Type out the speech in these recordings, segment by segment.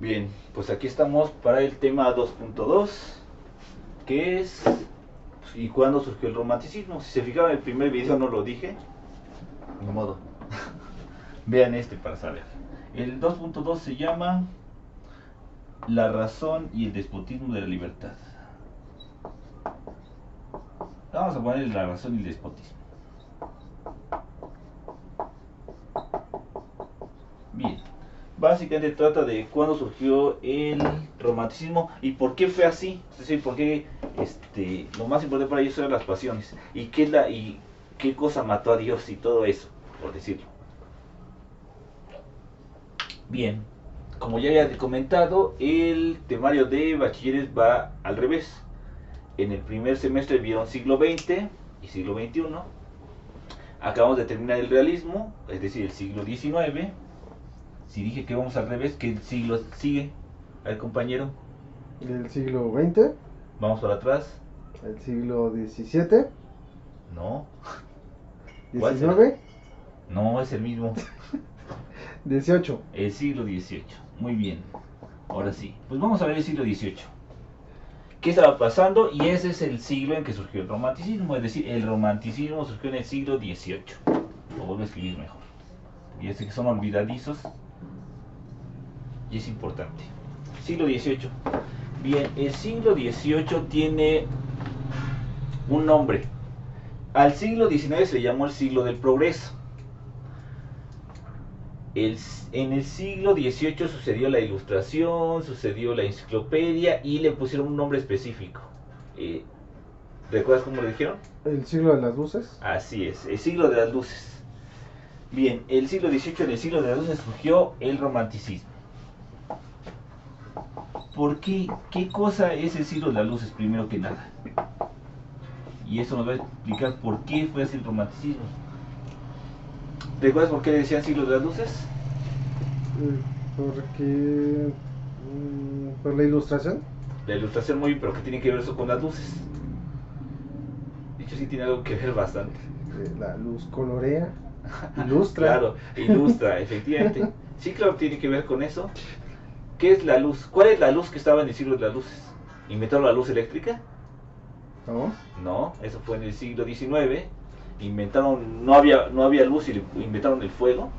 Bien, pues aquí estamos para el tema 2.2, que es ¿y cuándo surgió el romanticismo? Si se fijaron en el primer video no lo dije, ni modo. Vean este para saber. El 2.2 se llama La razón y el despotismo de la libertad. Vamos a poner la razón y el despotismo. Bien, básicamente trata de cuándo surgió el romanticismo y por qué fue así, es decir, por qué lo más importante para ellos eran las pasiones y qué cosa mató a Dios y todo eso, por decirlo. Bien, como ya había comentado, el temario de bachilleres va al revés. En el primer semestre vieron siglo XX y siglo XXI. Acabamos de terminar el realismo, es decir, el siglo XIX. Si dije que vamos al revés, ¿qué siglo sigue? A ver, compañero. El siglo XX, Vamos para atrás. el siglo XVII, No. ¿Cuál será? XIX, No, es el mismo. XVIII. El siglo XVIII. Muy bien. Ahora sí. Pues vamos a ver el siglo XVIII. ¿Qué estaba pasando? Y ese es el siglo en que surgió el romanticismo. Es decir, el romanticismo surgió en el siglo XVIII. Lo vuelvo a escribir mejor. Y sé que son olvidadizos. Y es importante. Siglo XVIII. Bien, el siglo XVIII tiene un nombre. Al siglo XIX se le llamó el siglo del progreso. En el siglo XVIII sucedió la ilustración, sucedió la enciclopedia y le pusieron un nombre específico. ¿Recuerdas cómo lo dijeron? El siglo de las luces. Así es, el siglo de las luces. Bien, el siglo XVIII, en el siglo de las luces surgió el romanticismo. ¿Por qué? ¿Qué cosa es el siglo de las luces primero que nada? Y eso nos va a explicar por qué fue así el romanticismo. ¿Recuerdas por qué decían siglo de las luces? Porque. Por la ilustración. La ilustración muy bien, pero ¿qué tiene que ver eso con las luces? De hecho sí tiene algo que ver bastante. La luz colorea, ilustra. Claro, ilustra, efectivamente. Sí, claro, tiene que ver con eso. ¿Qué es la luz? ¿Cuál es la luz que estaba en el siglo de las luces? ¿Inventaron la luz eléctrica? ¿No? No, eso fue en el siglo XIX. No había luz y inventaron el fuego.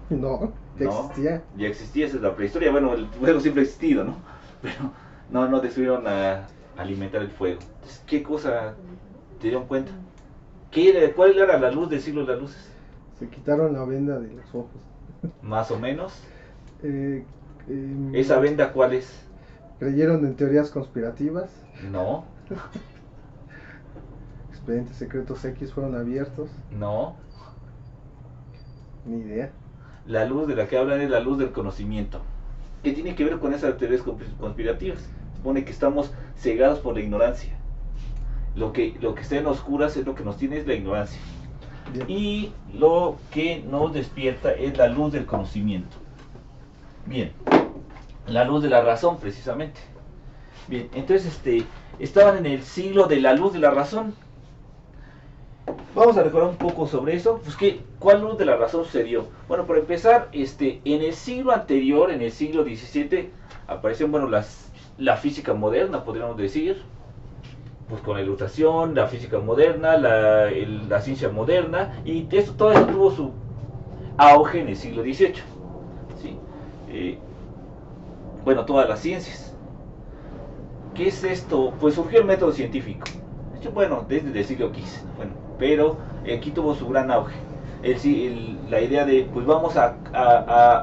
No, ya No, existía. ya existía, esa es la prehistoria. Bueno, el fuego siempre ha existido, ¿no? Pero no decidieron alimentar el fuego. Entonces, ¿qué cosa te dieron cuenta? ¿Cuál era la luz del siglo de las luces? Se quitaron la venda de los ojos. Más o menos. Eh, ¿Esa venda cuál es? Creyeron en teorías conspirativas. No, Expedientes secretos X fueron abiertos. no. Ni idea. La luz de la que hablan es la luz del conocimiento. ¿Qué tiene que ver con esas teorías conspirativas? Supone que estamos cegados por la ignorancia. Lo que está en oscuras es lo que nos tiene es la ignorancia. Bien. Y lo que nos despierta es la luz del conocimiento. Bien, la luz de la razón precisamente. Bien, entonces estaban en el siglo de la luz de la razón. Vamos a recordar un poco sobre eso. Pues ¿cuál luz de la razón sucedió? Bueno, por empezar, en el siglo anterior, en el siglo XVII, apareció, bueno, la física moderna, podríamos decir, pues con la ilustración, la física moderna, la ciencia moderna, y todo eso tuvo su auge en el siglo XVIII. ¿Sí? Bueno, todas las ciencias. ¿Qué es esto? Pues surgió el método científico. De hecho, bueno, desde el siglo XV. Bueno, pero aquí tuvo su gran auge. La idea de, pues vamos a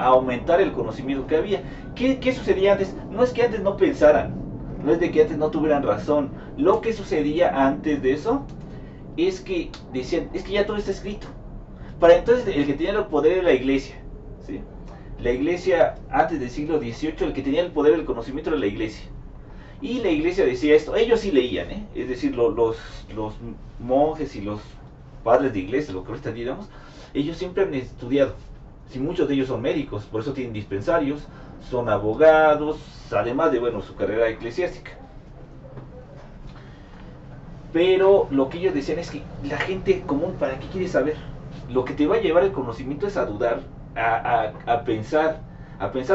aumentar el conocimiento que había. ¿Qué sucedía antes? No es que antes no pensaran, no es de que antes no tuvieran razón. Lo que sucedía antes de eso es que decían, es que ya todo está escrito. Para entonces el que tenía el poder era la iglesia. ¿Sí? La iglesia, antes del siglo XVIII, el que tenía el poder del conocimiento era la iglesia. Y la iglesia decía esto, ellos sí leían, es decir, los monjes y los padres de iglesia, lo que ahorita digamos, ellos siempre han estudiado. Si muchos de ellos son médicos, por eso tienen dispensarios, son abogados, además de, bueno, su carrera eclesiástica. Pero lo que ellos decían es que la gente común, ¿para qué quiere saber? Lo que te va a llevar el conocimiento es a dudar, a pensar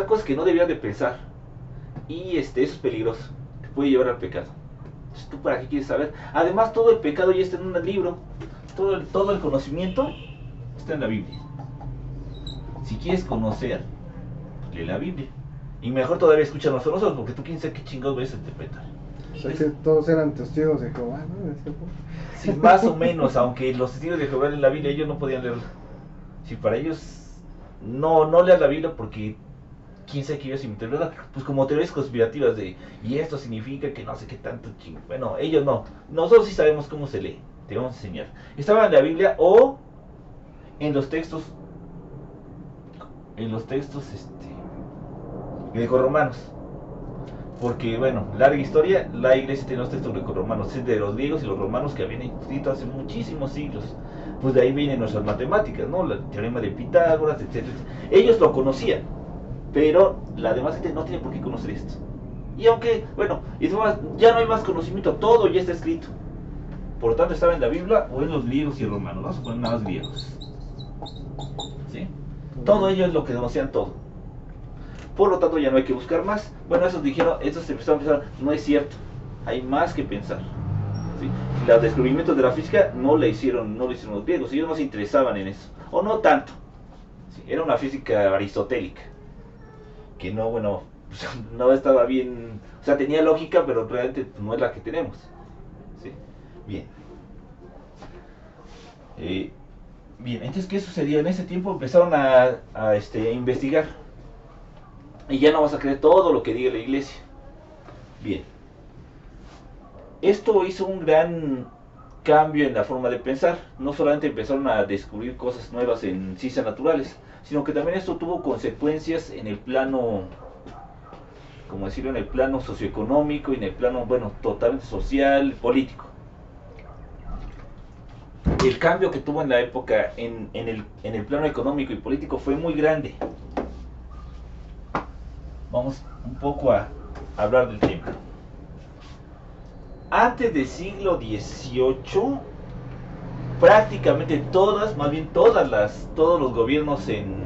cosas que no debías de pensar. Y eso es peligroso, te puede llevar al pecado. Entonces, ¿tú para qué quieres saber? Además, todo el pecado ya está en un libro, todo el conocimiento está en la Biblia. Si quieres conocer, lee la Biblia. Y mejor todavía escúchanos a nosotros, porque tú quién sabe qué chingados ves a interpretar. O sea que todos eran testigos de Jehová, ¿no? En ese tiempo. Sí, más o menos, aunque los testigos de Jehová en la Biblia ellos no podían leerla. Si para ellos no leas la Biblia porque quién sabe qué ibas a interpretar, pues como teorías conspirativas de y esto significa que no sé qué tanto ching. Bueno, ellos no. Nosotros sí sabemos cómo se lee. Te vamos a enseñar. Estaba en la Biblia o en los textos grecorromanos. Porque, bueno, larga historia, la iglesia tiene los textos grecorromanos, es de los griegos y los romanos que habían escrito hace muchísimos siglos. Pues de ahí vienen nuestras matemáticas, ¿no? El teorema de Pitágoras, etcétera. Ellos lo conocían, pero la demás gente no tiene por qué conocer esto. Y aunque, bueno, ya no hay más conocimiento, todo ya está escrito. Por lo tanto, estaba en la Biblia o en los griegos y romanos, vamos a poner nada más griegos. ¿Sí? Todo ello es lo que conocían todo. Por lo tanto ya no hay que buscar más. Bueno, esos dijeron, estos empezaron a pensar, no es cierto, hay más que pensar. ¿Sí? Los descubrimientos de la física no lo hicieron los griegos, ellos no se interesaban en eso, o no tanto. ¿Sí? Era una física aristotélica, que no, bueno, pues, no estaba bien, o sea, tenía lógica, pero realmente no es la que tenemos. ¿Sí? Bien. Bien, entonces, ¿qué sucedió? En ese tiempo empezaron a investigar. Y ya no vas a creer todo lo que diga la iglesia. Bien. Esto hizo un gran cambio en la forma de pensar. No solamente empezaron a descubrir cosas nuevas en ciencias naturales, sino que también esto tuvo consecuencias en el plano, como decirlo, en el plano socioeconómico y en el plano, bueno, totalmente social, político. El cambio que tuvo en la época en el plano económico y político fue muy grande. Vamos un poco a hablar del tema. Antes del siglo XVIII, prácticamente todos los gobiernos en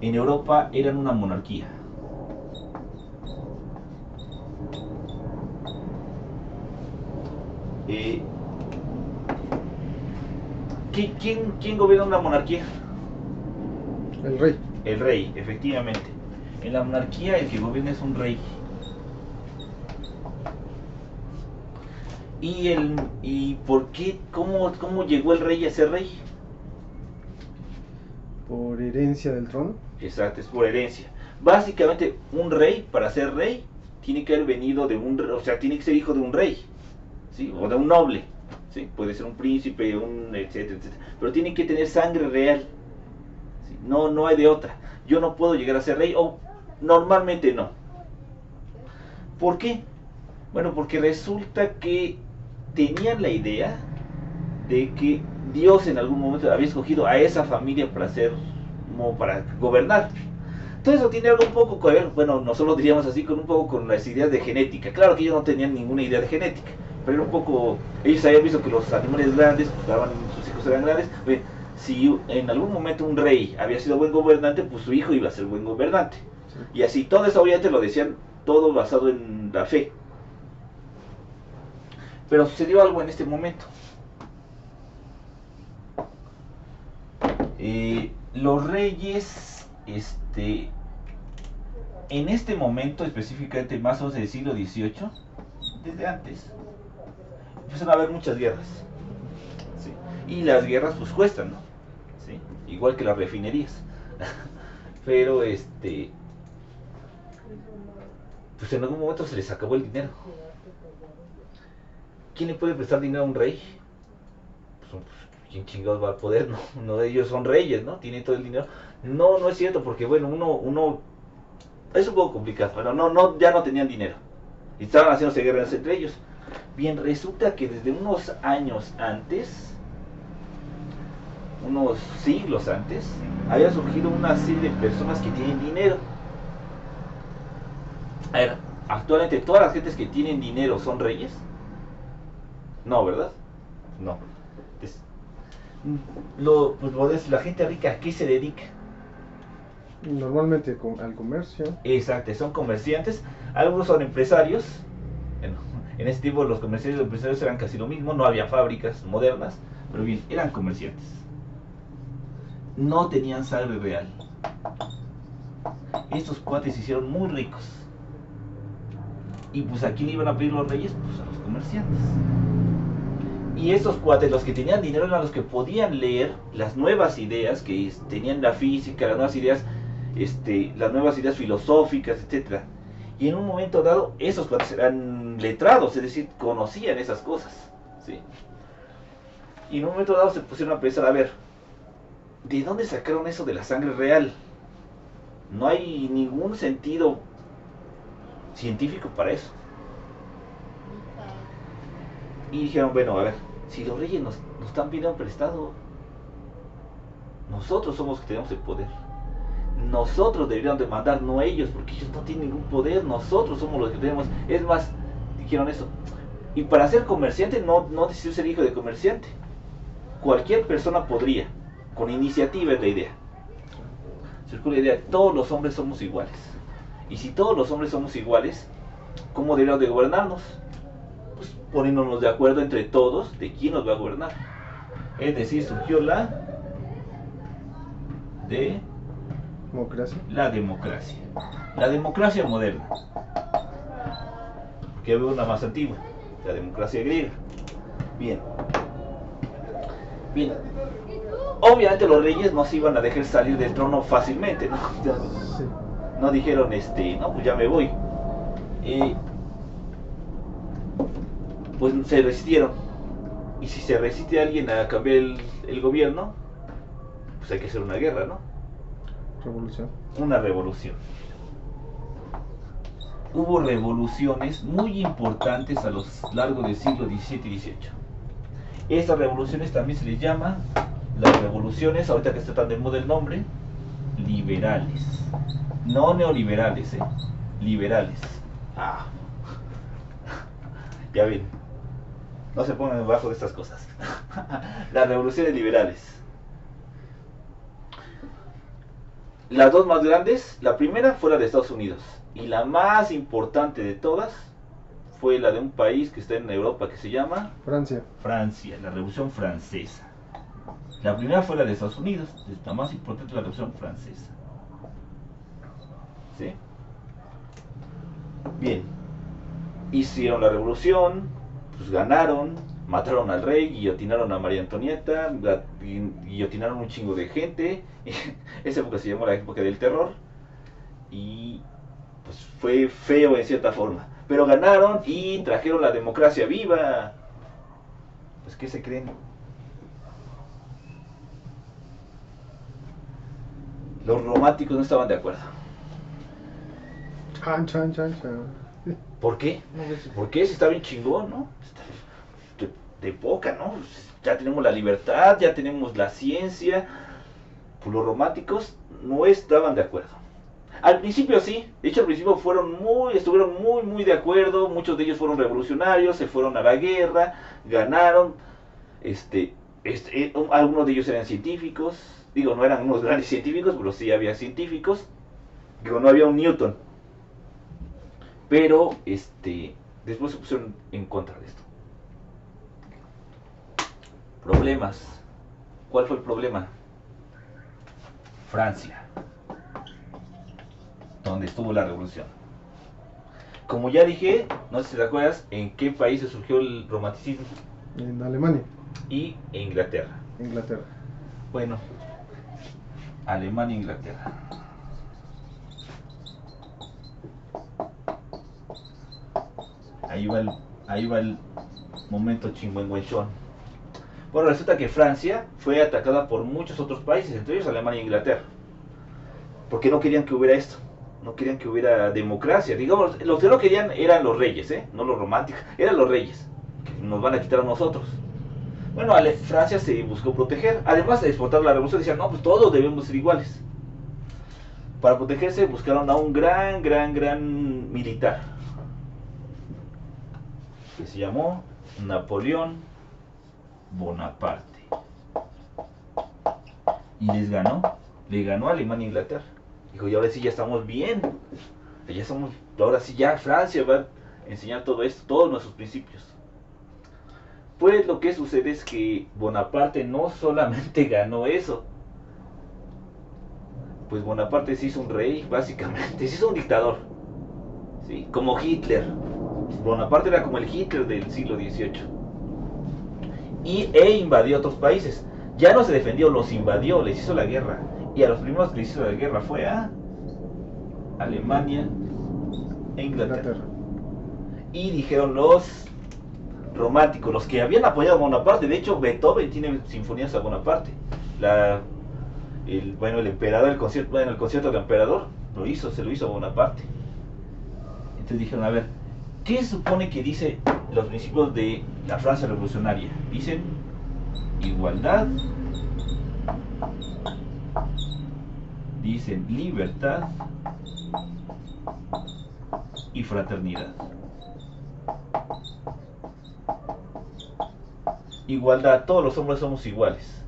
Europa eran una monarquía. ¿Quién gobierna una monarquía? El rey. El rey, efectivamente. En la monarquía el que gobierna es un rey. ¿Y por qué? ¿Cómo llegó el rey a ser rey? Por herencia del trono. Exacto, es por herencia. Básicamente, un rey, para ser rey, tiene que haber venido de o sea, tiene que ser hijo de un rey, ¿sí? O de un noble, ¿sí? Puede ser un príncipe, etcétera, etcétera. Pero tiene que tener sangre real, ¿sí? No hay de otra. Yo no puedo llegar a ser rey, o normalmente no. ¿Por qué? Bueno, porque resulta que tenían la idea de que Dios en algún momento había escogido a esa familia para gobernar. Todo eso tiene algo un poco que ver, bueno, nosotros diríamos así, un poco con las ideas de genética. Claro que ellos no tenían ninguna idea de genética, pero era un poco, ellos habían visto que los animales grandes, sus hijos eran grandes. Si en algún momento un rey había sido buen gobernante, pues su hijo iba a ser buen gobernante. Y así, todo eso obviamente lo decían, todo basado en la fe. Pero sucedió algo en este momento. Los reyes, en este momento, específicamente más o menos del siglo XVIII, desde antes, empezaron a haber muchas guerras. ¿Sí? Y las guerras pues cuestan, ¿no? ¿Sí? Igual que las refinerías. Pero pues en algún momento se les acabó el dinero. ¿Quién le puede prestar dinero a un rey? Pues, ¿quién chingados va a poder? No, ellos son reyes, ¿no? Tienen todo el dinero. No es cierto, porque bueno, uno es un poco complicado, pero ya no tenían dinero. Y estaban haciéndose guerras entre ellos. Bien, resulta que desde unos años antes, unos siglos antes, había surgido una serie de personas que tienen dinero. A ver, actualmente todas las gentes que tienen dinero son reyes. No, ¿verdad? No. Entonces, la gente rica, ¿a qué se dedica? Normalmente al comercio. Exacto, son comerciantes, algunos son empresarios. Bueno, en ese tiempo los comerciantes y los empresarios eran casi lo mismo, no había fábricas modernas, pero bien, eran comerciantes. No tenían sangre real. Estos cuates se hicieron muy ricos. Y pues aquí le iban a pedir los reyes, pues a los comerciantes. Y estos cuates, los que tenían dinero, eran los que podían leer las nuevas ideas, que tenían la física, las nuevas ideas filosóficas, etcétera. Y en un momento dado, esos cuates eran letrados, es decir, conocían esas cosas, ¿sí? Y en un momento dado se pusieron a pensar, a ver, ¿de dónde sacaron eso de la sangre real? No hay ningún sentido científico para eso. Y dijeron, bueno, a ver, si los reyes nos están pidiendo prestado, nosotros somos los que tenemos el poder. Nosotros deberíamos de mandar, no ellos, porque ellos no tienen ningún poder, nosotros somos los que tenemos. Es más, dijeron eso. Y para ser comerciante no decidió ser hijo de comerciante. Cualquier persona podría, con iniciativa es la idea. Surgió la idea, todos los hombres somos iguales. Y si todos los hombres somos iguales, ¿cómo deberíamos de gobernarnos? Pues poniéndonos de acuerdo entre todos de quién nos va a gobernar. Es decir, surgió la Democracia. La democracia moderna. Porque había una más antigua, la democracia griega. Bien. Obviamente los reyes no se iban a dejar salir del trono fácilmente, ¿no? Sí. No dijeron, no, pues ya me voy. Pues se resistieron. Y si se resiste a alguien a cambiar el gobierno, pues hay que hacer una guerra, ¿no? Revolución. Una revolución. Hubo revoluciones muy importantes a lo largo del siglo XVII y XVIII. Estas revoluciones también se les llama las revoluciones, ahorita que está tan de moda el nombre, liberales. No neoliberales, liberales. Ya ven, no se pongan debajo de estas cosas. Las revoluciones liberales. Las dos más grandes, la primera fue la de Estados Unidos, y la más importante de todas fue la de un país que está en Europa que se llama Francia, la Revolución Francesa. La primera fue la de Estados Unidos, la más importante la Revolución Francesa. ¿Sí? Bien, hicieron la revolución, pues ganaron, mataron al rey, guillotinaron a María Antonieta, guillotinaron un chingo de gente. Esa época se llamó la época del terror. Y pues fue feo en cierta forma. Pero ganaron y trajeron la democracia viva. Pues ¿qué se creen? Los románticos no estaban de acuerdo. Chan. ¿Por qué? ¿Por qué? Si está bien chingón, ¿no? De poca, ¿no? Ya tenemos la libertad, ya tenemos la ciencia. Pues los románticos no estaban de acuerdo. Al principio sí, de hecho al principio estuvieron muy de acuerdo, muchos de ellos fueron revolucionarios, se fueron a la guerra, ganaron, algunos de ellos eran científicos, digo, no eran unos grandes científicos, pero sí había científicos, digo, no había un Newton, pero después se pusieron en contra de esto. Problemas. ¿Cuál fue el problema? Francia, donde estuvo la revolución. Como ya dije, no sé si te acuerdas, ¿en qué país surgió el romanticismo? En Alemania. Y Inglaterra. Bueno, Alemania e Inglaterra. Ahí va el momento chingüengüenchón. Bueno, resulta que Francia fue atacada por muchos otros países, entre ellos Alemania e Inglaterra. Porque no querían que hubiera esto. No querían que hubiera democracia. Digamos, los que no querían eran los reyes, no los románticos. Eran los reyes, que nos van a quitar a nosotros. Bueno, Francia se buscó proteger. Además de explotar la revolución, decían, no, pues todos debemos ser iguales. Para protegerse buscaron a un gran militar, que se llamó Napoleón Bonaparte. Y le ganó a Alemania e Inglaterra. Dijo, y ahora sí ya estamos bien. Ahora sí ya Francia va a enseñar todo esto, todos nuestros principios. Pues lo que sucede es que Bonaparte no solamente ganó eso, pues Bonaparte se hizo un rey, básicamente, se hizo un dictador, ¿sí? Como Hitler. Bonaparte era como el Hitler del siglo XVIII. E invadió otros países. Ya no se defendió, los invadió, les hizo la guerra. Y a los primeros que les hizo la guerra fue a Alemania e Inglaterra. Y dijeron los románticos, los que habían apoyado a Bonaparte. De hecho, Beethoven tiene sinfonías a Bonaparte. El emperador, el concierto del emperador se lo hizo a Bonaparte. Entonces dijeron, a ver, ¿qué se supone que dice los principios de la Francia revolucionaria? Dicen igualdad, dicen libertad y fraternidad. Igualdad, todos los hombres somos iguales.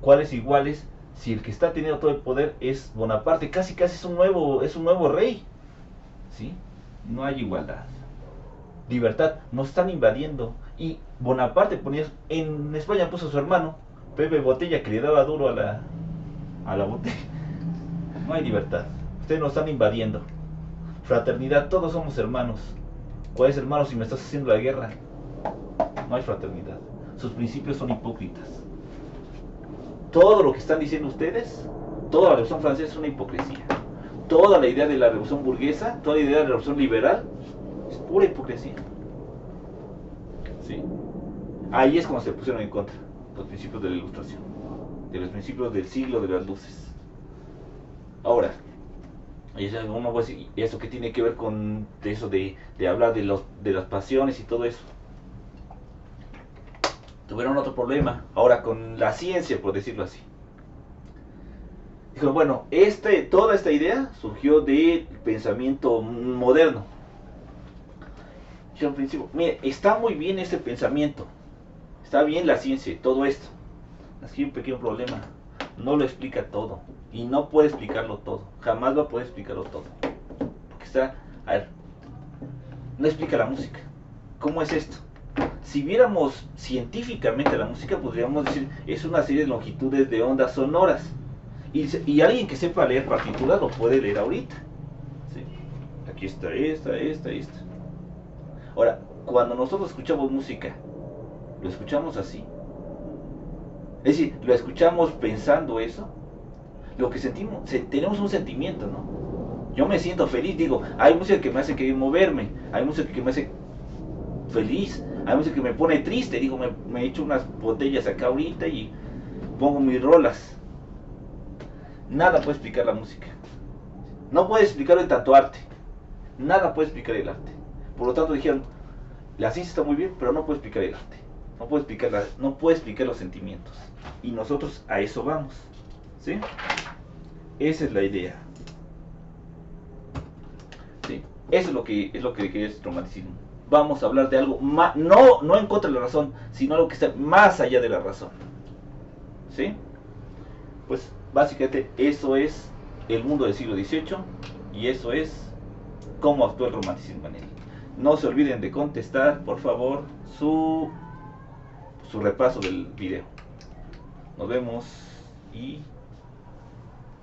¿Cuáles iguales? Si el que está teniendo todo el poder es Bonaparte, casi es un nuevo rey, ¿sí? No hay igualdad. Libertad, nos están invadiendo. Y Bonaparte en España puso a su hermano, Pepe Botella, que le daba duro a la botella. No hay libertad. Ustedes nos están invadiendo. Fraternidad, todos somos hermanos. ¿Cuáles hermanos si me estás haciendo la guerra? No hay fraternidad. Sus principios son hipócritas. Todo lo que están diciendo ustedes, toda la Revolución Francesa es una hipocresía. Toda la idea de la Revolución Burguesa, toda la idea de la Revolución Liberal, es pura hipocresía. ¿Sí? Ahí es cuando se pusieron en contra los principios de la Ilustración, de los principios del siglo de las luces. Ahora, uno va a decir, ¿eso qué tiene que ver con eso de hablar de las pasiones y todo eso? Tuvieron otro problema, ahora con la ciencia, por decirlo así. Dijeron, bueno, toda esta idea surgió del pensamiento moderno. Yo al principio, mire, está muy bien este pensamiento, está bien la ciencia y todo esto. Aquí hay un pequeño problema, no lo explica todo, y no puede explicarlo todo, jamás va a poder explicarlo todo. Porque no explica la música. ¿Cómo es esto? Si viéramos científicamente la música, podríamos decir, es una serie de longitudes de ondas sonoras. Y alguien que sepa leer partituras lo puede leer ahorita. ¿Sí? Aquí está esta. Ahora, cuando nosotros escuchamos música, ¿lo escuchamos así? Es decir, ¿lo escuchamos pensando eso? Lo que sentimos, tenemos un sentimiento, ¿no? Yo me siento feliz, digo, hay música que me hace querer moverme, hay música que me hace feliz, hay música que me pone triste, digo, me echo unas botellas acá ahorita y pongo mis rolas. Nada puede explicar la música. No puede explicar el tanto arte. Nada puede explicar el arte. Por lo tanto dijeron, la ciencia está muy bien, pero no puede explicar el arte. No puede explicar los sentimientos. Y nosotros a eso vamos. ¿Sí? Esa es la idea. ¿Sí? Eso es lo que es romanticismo. Vamos a hablar de algo más, no en contra de la razón, sino algo que está más allá de la razón. ¿Sí? Pues básicamente eso es el mundo del siglo XVIII y eso es cómo actuó el romanticismo en él. No se olviden de contestar, por favor, su repaso del video. Nos vemos y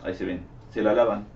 ahí se ven, se la lavan.